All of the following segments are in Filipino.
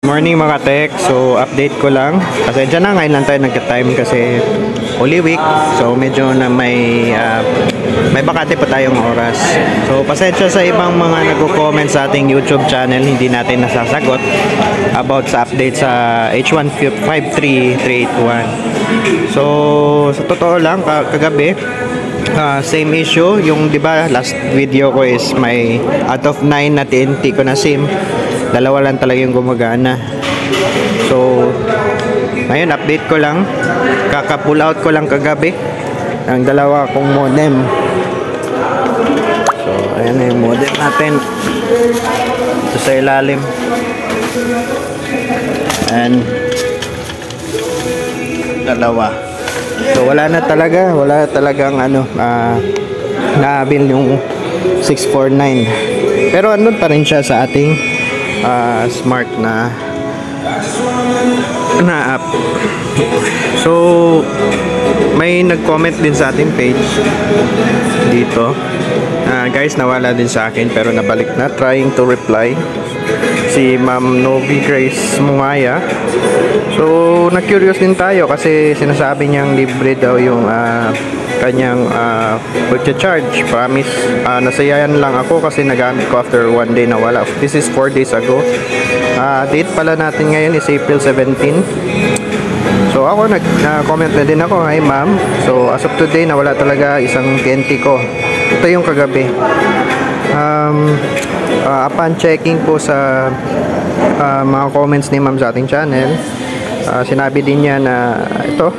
Morning mga tech, so update ko lang. Pasensya na, ngayon lang tayo nagka-time kasi Holy Week. So medyo na may bakante pa tayong oras. So pasensya sa ibang mga nagko-comment sa ating YouTube channel, hindi natin nasasagot about sa update sa H153381. So sa totoo lang, kagabi same issue, yung 'di ba last video ko is may out of 9 na TNT ko na SIM, dalawa lang talaga yung gumagana. So ngayon update ko lang, kaka-pull out ko lang kagabi ang dalawa kong modem. So ayan na yung modem natin, ito sa ilalim, and dalawa. So wala talagang naabil yung 649, pero andun pa rin siya sa ating smart na app. So may nag-comment din sa ating page dito, guys, nawala din sa akin pero nabalik na, trying to reply, si Ma'am Novi Grace Mungaya. So na-curious din tayo kasi sinasabi niyang libre daw yung kanyang pagcha-charge. Promise, nasayayan lang ako kasi nagamit ko after 1 day na wala. This is 4 days ago. Date pala natin ngayon is April 17. So ako nag-comment na din ako, hi ma'am. So as of today nawala talaga isang TNT ko. Ito yung kagabi. Upon checking po sa mga comments ni ma'am sa ating channel, sinabi din niya na ito,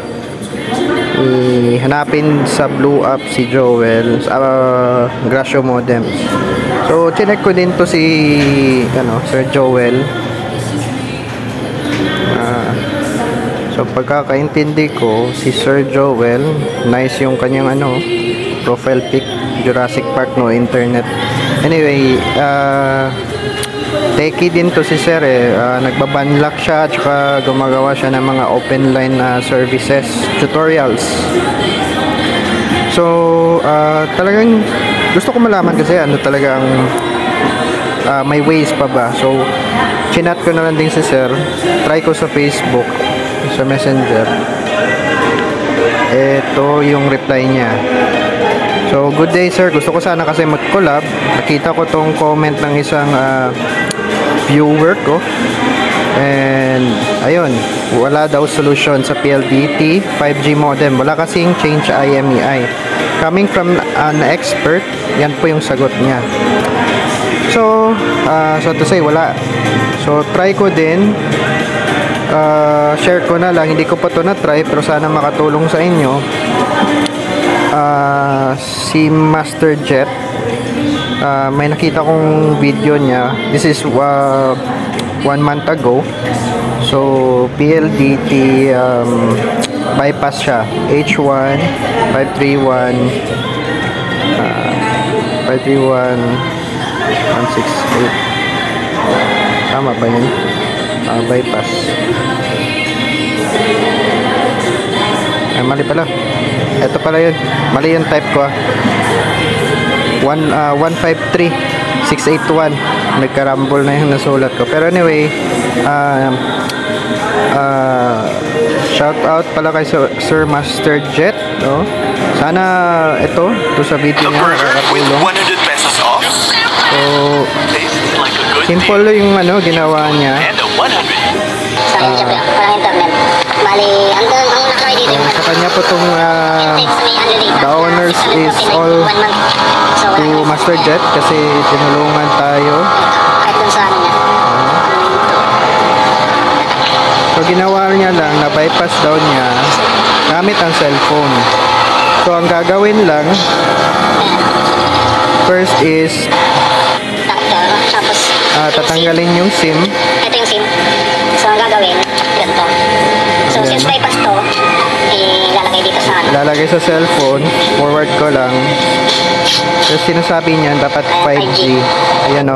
hanapin sa Blue App si Joel, Gracio Modems. So chinek ko din to si Sir Joel. So pagkakaintindi ko, si Sir Joel, nice yung kanyang profile pic, Jurassic Park no internet. Anyway, techie din to si Sir nagbabanlock siya, tsaka gumagawa siya ng mga open line services, tutorials. So talagang gusto ko malaman kasi talagang may ways pa ba. So chinat ko na lang din si Sir, try ko sa Facebook, sa Messenger. Ito yung reply niya. So good day sir, gusto ko sana kasi mag-collab. Nakita ko tong comment ng isang viewer ko, and ayun, wala daw solution sa PLDT 5G modem, wala kasing change IMEI. Coming from an expert, yan po yung sagot niya. So so to say, wala. So try ko din, share ko na lang, hindi ko pa to na-try pero sana makatulong sa inyo. Si Master Jet, may nakita kong video niya. This is 1 month ago. So PLDT bypass siya, H1 531 168. Tama ba yun? Bypass. Ay, mali pala. Ito pala yun. Mali yung type ko. 153-681. Nagkarambol na yung nasulat ko. Pero anyway, shout out pala kay Sir Master Jet, no? Sana ito sa video niya nakakatulong. So simple yung ginawa niya. Sa kanya po itong the honors is all to Master Jet kasi tinulungan tayo. So ginawa niya lang, na bypass daw niya gamit ang cellphone. So ang gagawin lang first is tatanggalin yung SIM. Ito yung SIM. So ang gagawin, ganito. So since bypass to, ilalagay dito sa lalagay sa cellphone, forward ko lang. Tapos sinasabi niya dapat 5G. Ayan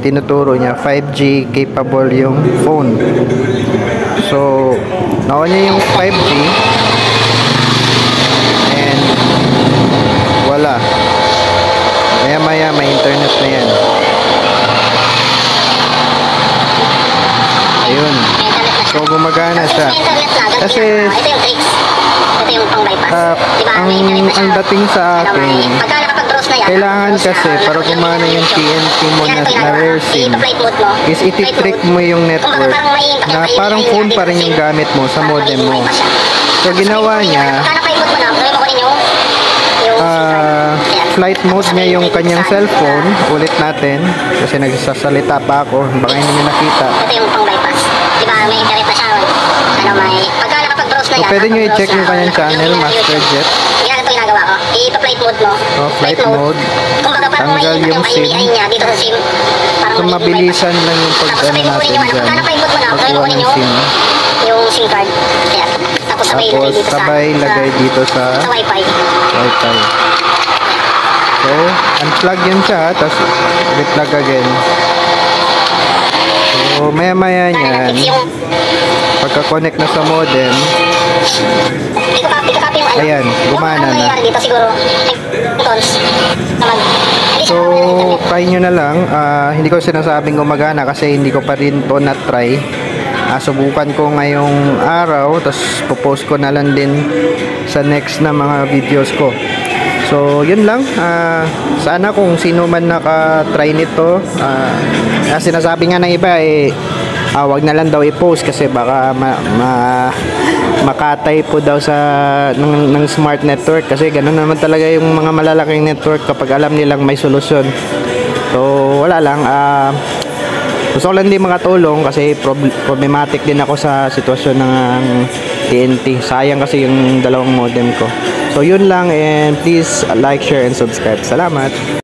tinuturo niya 5G capable yung phone. So naon niya yung 5G and wala, maya may internet na yan. Ayun. So, gumagana siya. May internet na, ganun Kasi, ginagawa. Ito yung tricks. Ito yung pang bypass. Diba? May internet na siya. ang dating sa akin, Pagka nakapag-browse na yan, kailangan browse kasi na, para gumana yung TNT mo Yan na, ito na ginagawa. rare SIM I-flight mode mo. is ititrick mo yung network na parang phone pa rin yung gamit mo sa modem mo. So, ginawa niya, Pagka na-flight mode mo na, gawin mo ko rin yung flight mode niya yung kanyang cellphone. Ulit natin kasi nagsasalita pa ako, baka hindi niyo nakita. Ito yung pang bypass. Diba may internet na siya. Pagka nakapag-browse na So, yan. pwede nyo nakapag-browse i-check yung na, kanyang channel, yung Master YouTube. Jet. Yan ito ginagawa ko. I-flight mode mo. Flight mode. Kumbaga parang Tanggal may yung SIM. IMEI niya dito sa SIM. Parang So, mabilisan lang yung Tapos pagdano sabay mo natin kunin yung dyan. pagka na-flight mode mo na, sabay mo Pagkuha kunin ng yung SIM. SIM card. Ayan. Tapos sabay ilagay Tapos, dito sa sabay lagay dito sa sa wifi. Wi-Fi. So, unplug yan siya, tapos replug again. So, maya-maya Dahil niyan, na-fix yung pagka-connect na sa modem, Ika-copy yung ano. Ayan, gumana Yung na. nangyayari dito siguro, icons, hindi so, siya internet. try nyo na lang. Hindi ko sinasabing gumagana kasi hindi ko pa rin to na-try. Subukan ko ngayong araw, tapos popost ko na lang din sa next na mga videos ko. So, yun lang. Sana kung sino man naka-try nito, sinasabi nga ng iba, wag na lang daw i-post kasi baka makatay po daw sa ng smart network kasi ganoon naman talaga yung mga malalaking network kapag alam nilang may solusyon. So, wala lang. Gusto ko lang din makatulong kasi problematic din ako sa sitwasyon ng TNT. Sayang kasi yung dalawang modem ko. So, yun lang and please like, share, and subscribe. Salamat!